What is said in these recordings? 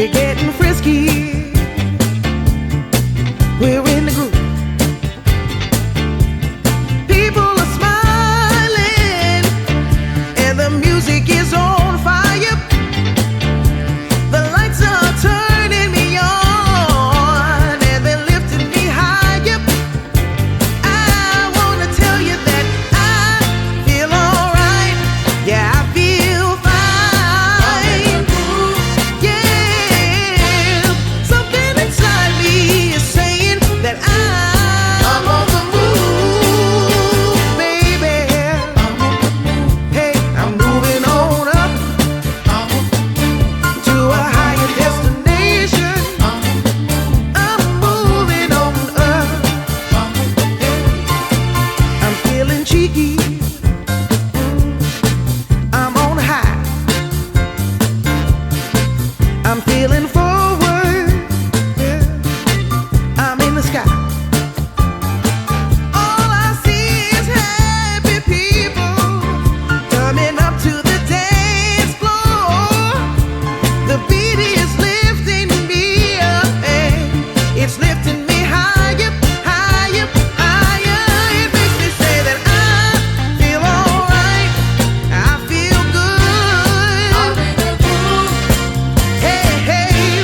We're getting frisky. We're in the groove. People are smiling, and the music is on fire. The lights are turning me on, and they're lifting me higher. I wanna tell you that I feel alright. Yeah, I feel fine. Yeah, something inside me is saying that I'm on the move, baby. Hey, I'm moving on up to a higher destination. I'm moving on up. I'm feeling cheeky. I'm on high. I'm feeling forward. Yeah. I'm in the sky. All I see is happy people coming up to the dance floor. The beat is lifting me up, and it's lifting me higher, higher, higher. It makes me say that I feel alright. I feel good. Hey, hey,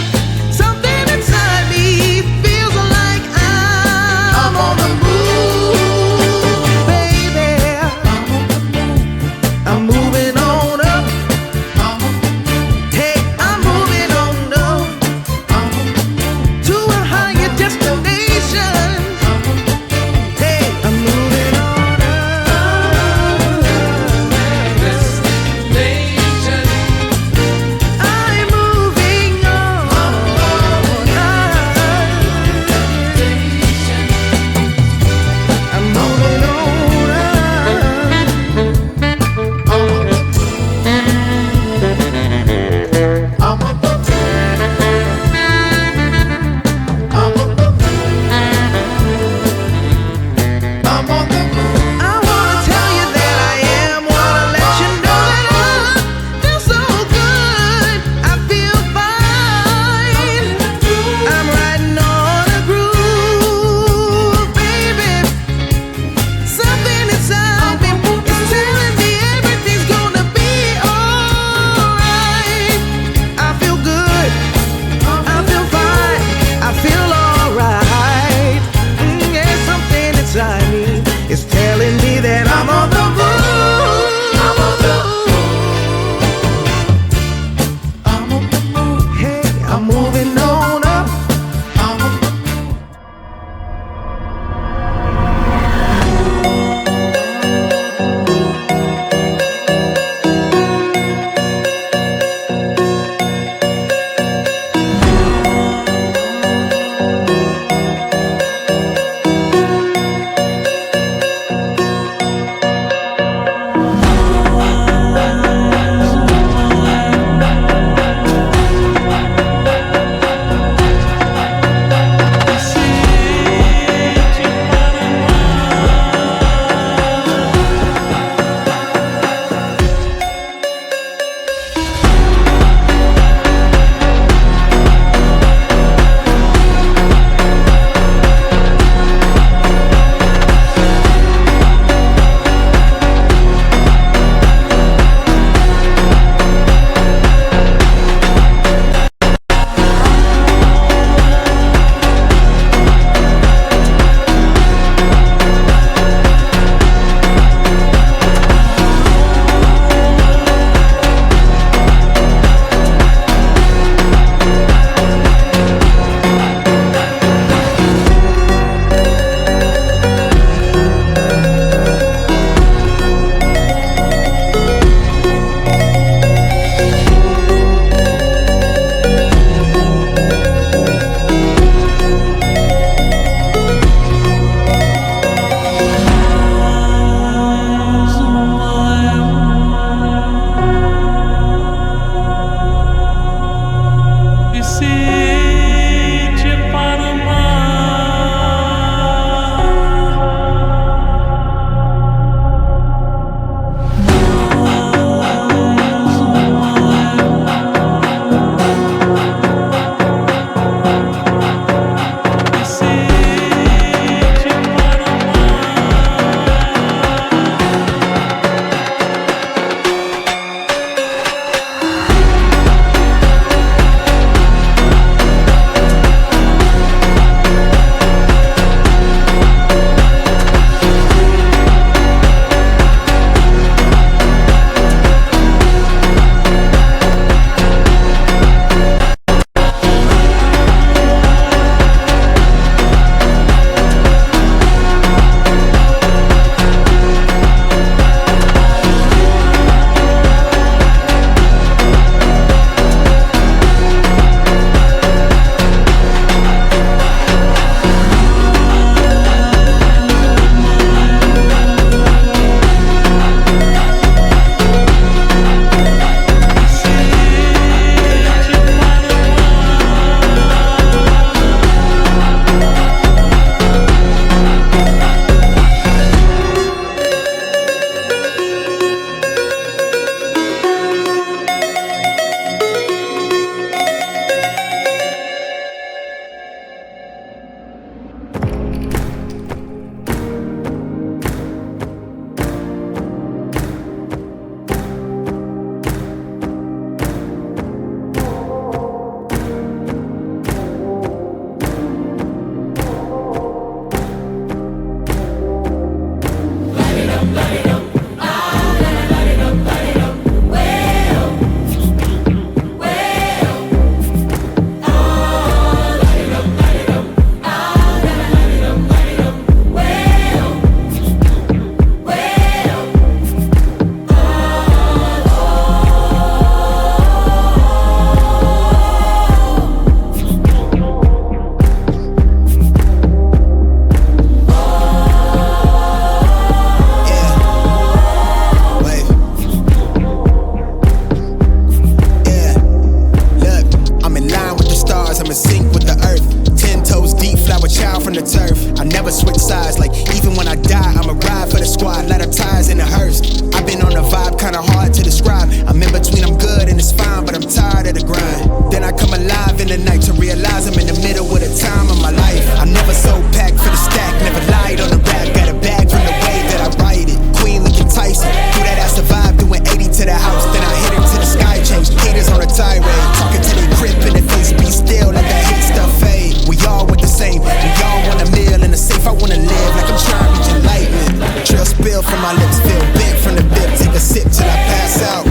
in sync with the earth. 10 toes deep, flower child from the turf. I never switch sides, like even when I die, I'ma ride for the squad, light up ties in the hearse. I've been on the vibe, kinda hard to describe. I'm in between, I'm good and it's fine, but I'm tired of the grind. Then I come alive in the night to realize I'm in the middle of the time of my life. I never so packed for the stack, never lied on the rap. Got a bag from the way that I write it. Queen looking Tyson, through that I survived, doing 80 to the house. Then I hit her to the sky, changed haters on a tirade. Talking to their grip in the face, be still, let that hate stuff fade. We all want the same, we all want a meal in the safe. I wanna live like I'm trying to reach enlightenment. Trail spill from my lips, feel bent from the bib. Take a sip till I pass out.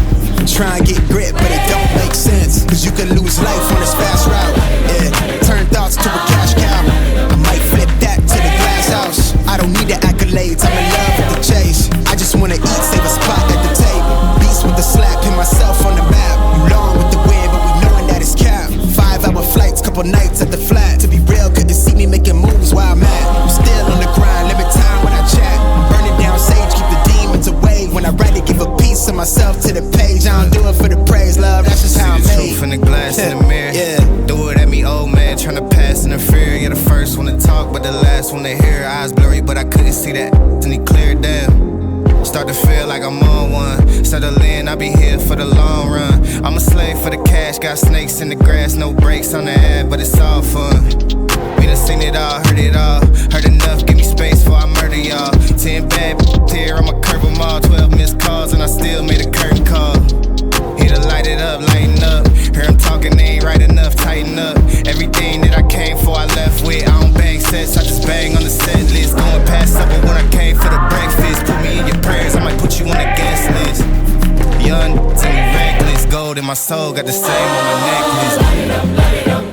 Try and get grit, but it don't make sense, cause you can lose life on this fast route. Yeah, turn thoughts to a cash cow. I might flip that to the glass house. I don't need the accolades, I'm in love with the chase. I just wanna eat, save a spot at the table. Beast with the slap, pin myself on the map. You long with the wind, but we knowing that it's capped. 5-hour flights, couple nights at the flat. To be real, couldn't see me making moves while I'm at. I'm still on the grind, limit time when I chat. I'm burning down sage, keep the demons away. When I write it, give a piece of myself to the page. I don't do it for the praise, love, that's just how I'm made. See the truth in the glass in the mirror. Yeah. Throw it at me, old man, tryna pass in the fear. You're the first one to talk, but the last one to hear. Eyes blurry, but I couldn't see that, and he cleared down. Start to feel like I'm on one. Settle in, I'll be here for the long run. I'm a slave for the cash, got snakes in the grass, no brakes on the ad, but it's all fun. We done seen it all, heard it all. Heard enough, give me space before I murder y'all. 10 bad here, I'ma curve them all. 12 missed calls, and I still made a curtain call. Here to light it up, lighten up. Hear him talking, they ain't right enough, tighten up. Everything that I came for, I left with. I don't bang sets, I just bang on the set list. Going past supper when I came for the breakfast. Put me in your prayers, I might put you on the guest list. Young, tell me reckless. Gold in my soul, got the same on my necklace. Light it up, light it up.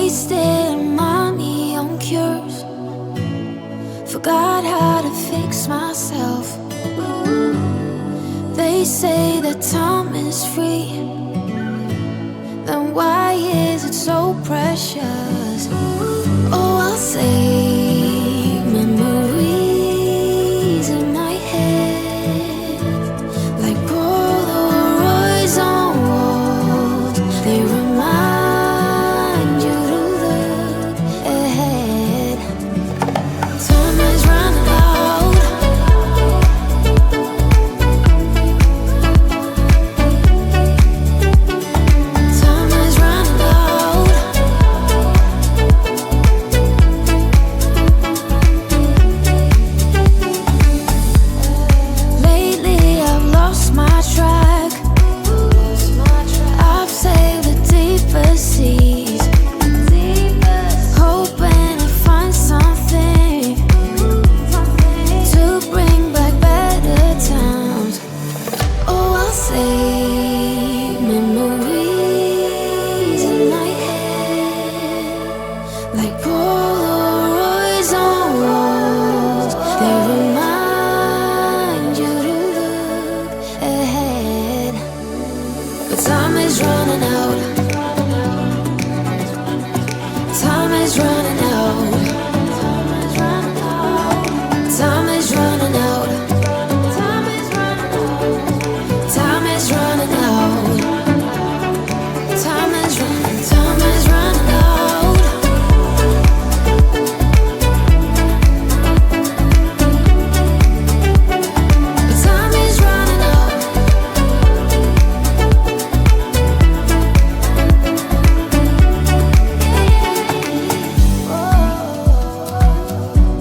Wasting money on cures. Forgot how to fix myself. They say that time is free. Then why is it so precious? Oh, I'll say memories in my head, like Polaroids on walls. They remind you to look ahead. Time is running out. Time is running out. Lately I've lost my track. I've sailed the deepest seas, hoping to find something to bring back better times. Oh, I'll say memories in my head, like Polaroids on walls. They remind you to look ahead. But time is running out. Time is running out. Time is running out. Time is running out. Time is running out. Time is running. Time is running out. Time is running out.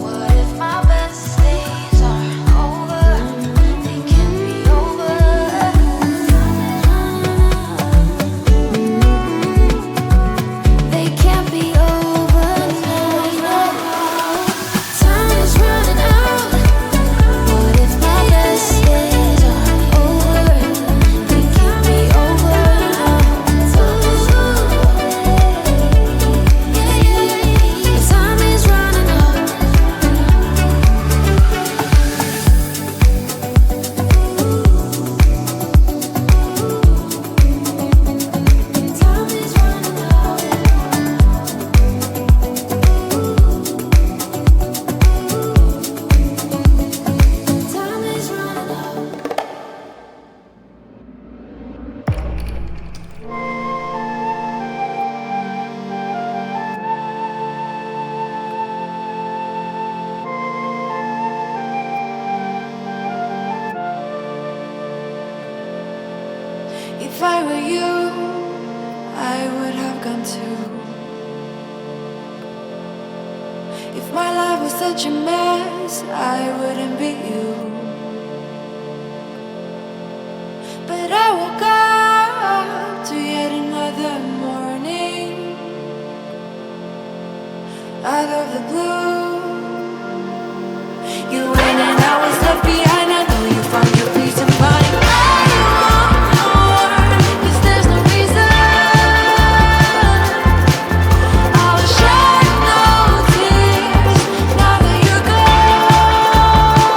What if my best days are over? They can't be over. They can't be over now. Time is running out. What if my best days are over? They can't be over now. Time is running out. Time is running out. Time is running out. If I were you, I would have gone too. If my life was such a mess, I wouldn't be you. But I woke up to yet another morning. Out of the blue, you went and I was left behind. I know you found your peace and find all you want more. 'Cause there's no reason. I will shed no tears now that you're gone.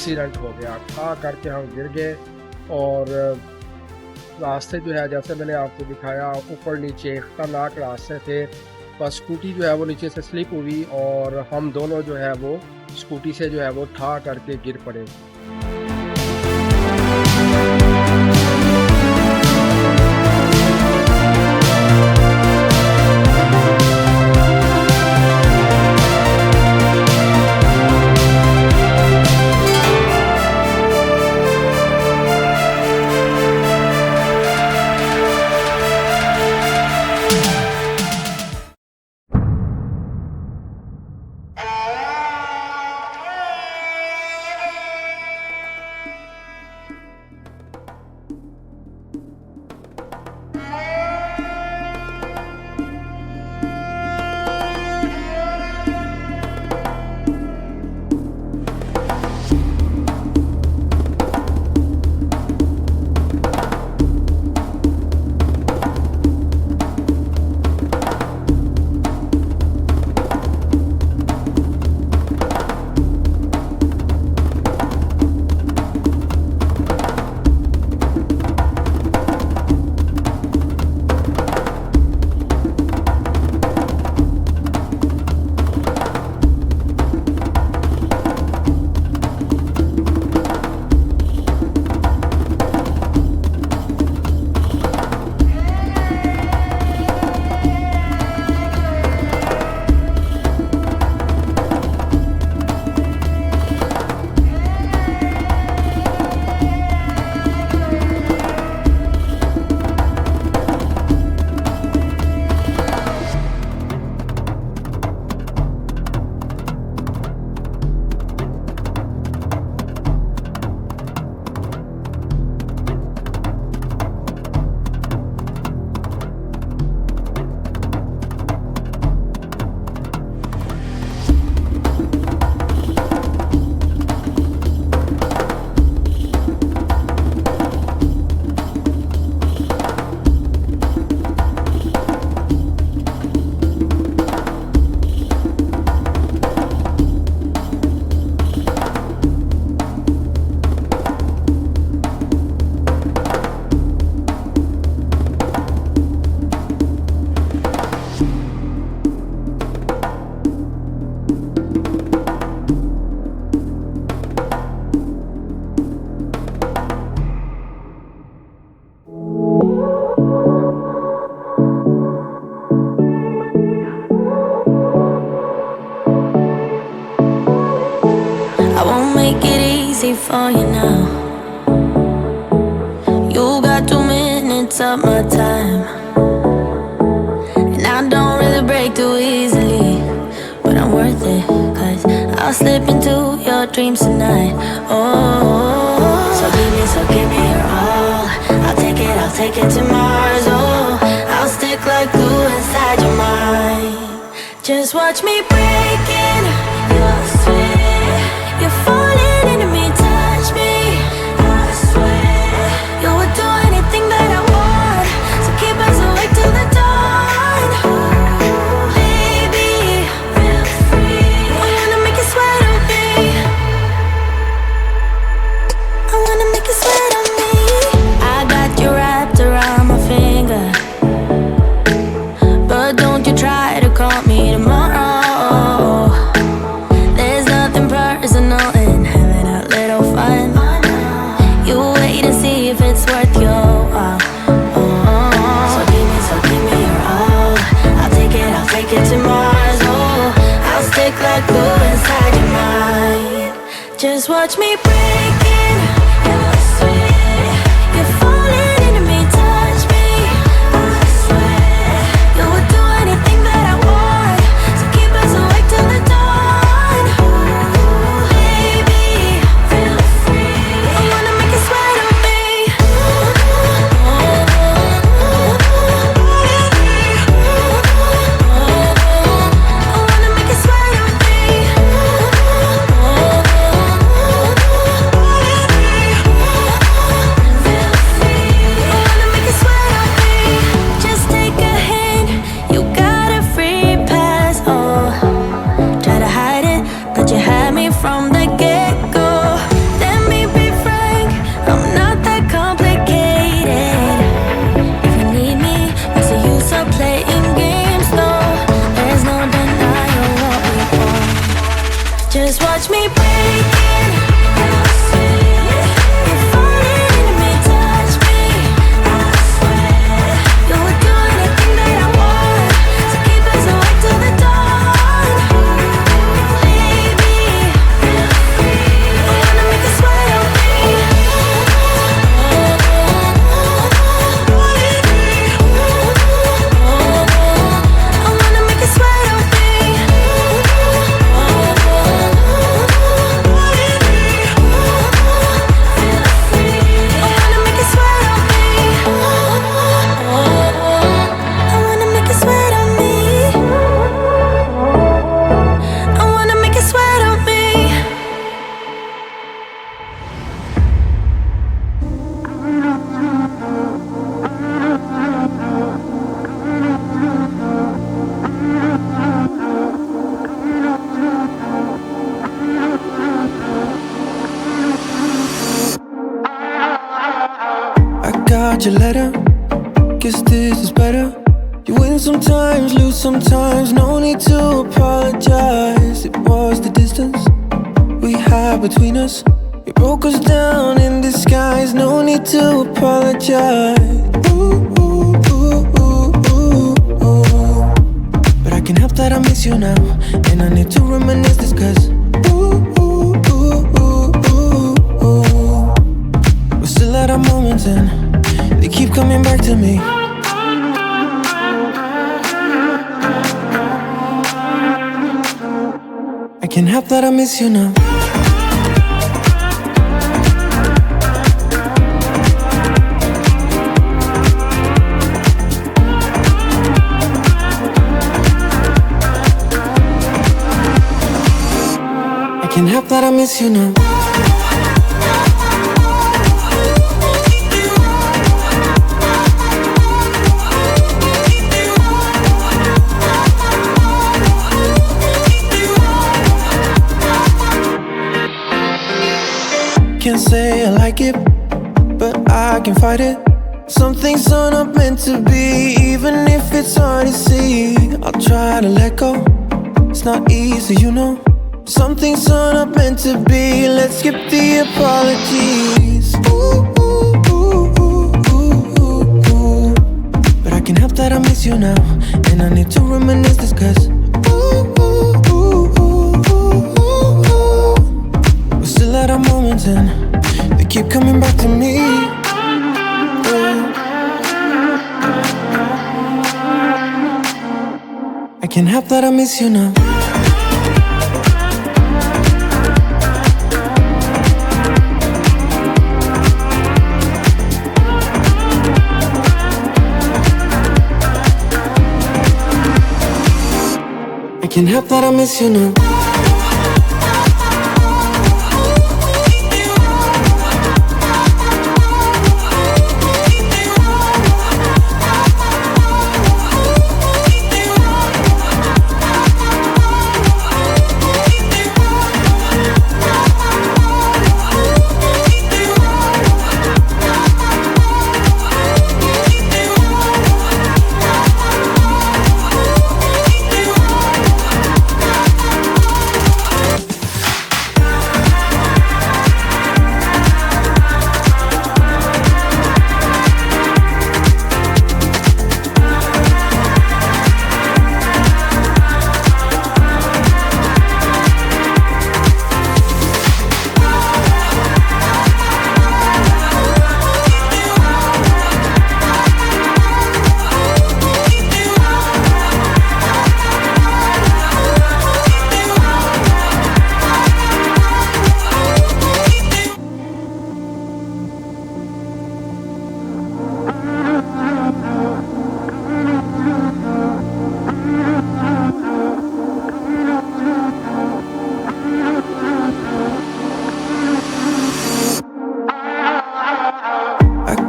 Accident हो गया, ठा करके हम गिर गए। और रास्ते जो है जैसे मैंने आपको दिखाया ऊपर नीचे खतरनाक रास्ते थे, बस स्कूटी जो है वो नीचे से स्लिप हुई और हम दोनों जो है वो स्कूटी से जो है वो ठा करके गिर पड़े। for you now. You got 2 minutes of my time, and I don't really break too easily, but I'm worth it, 'cause I'll slip into your dreams tonight. Oh, so give me your all. I'll take it to Mars. Oh, I'll stick like glue inside your mind. Just watch me breaking your sweat. You're falling into me, touch me. I swear you would do anything that I want, so keep us awake till the dawn. Baby, feel free. I wanna make you sweat on me. I wanna make you sweat on me. I got you wrapped around my finger, but don't you try to call me tomorrow. There's nothing personal in having a little fun. You wait and see if it's worth your while. So give me your all. I'll take it to Mars. Oh, I'll stick like glue inside your mind. Just watch me breaking your sweat. You're falling into me, touch me. I swear you would do anything that I want, so keep us awake till the dawn. Baby, feel free. I wanna make you sweat on me. I wanna make you sweat on me. watch me breaking. I swear, you're falling into me, touch me. I swear, you would do anything that I want, so keep us awake till the dawn. Baby, feel free. I wanna make you sweat on me. I wanna make you sweat on me. I got your letter, guess this is better. You win sometimes, lose sometimes, no need to apologize. It was the distance we had between us. You broke us down in disguise, no need to apologize. Ooh, ooh, ooh, ooh, ooh, ooh. But I can't help that I miss you now, and I need to reminisce this cause ooh, ooh, ooh, ooh, ooh, ooh. We're still at our moments and they keep coming back to me. I can't help that I miss you now. I can't help that I miss you now. Can't say I like it, but I can fight it. Some things are not meant to be, even if it's hard to see. I'll try to let go, it's not easy, you know. Some things are not meant to be, let's skip the apologies. Ooh, ooh, ooh, ooh, ooh, ooh, ooh. But I can't help that I miss you now, and I need to reminisce this cause ooh, ooh, ooh, ooh, ooh, ooh, ooh. We're still at our moments and they keep coming back to me. Yeah. I can't help that I miss you now. I can't help that I miss you now.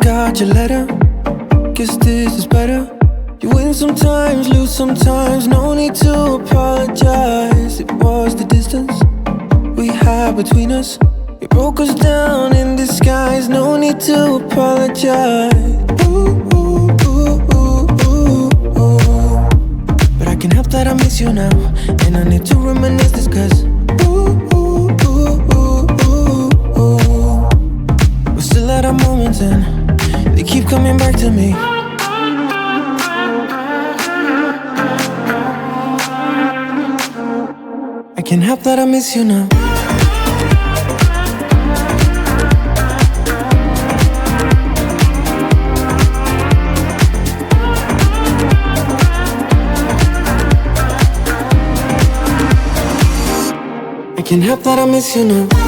Got your letter, guess this is better. You win sometimes, lose sometimes, no need to apologize. It was the distance we had between us. You broke us down in disguise, no need to apologize. Ooh, ooh, ooh, ooh, ooh, ooh. But I can't help that I miss you now, and I need to reminisce this cause ooh, ooh, to me. I can't help that I miss you now. I can't help that I miss you now.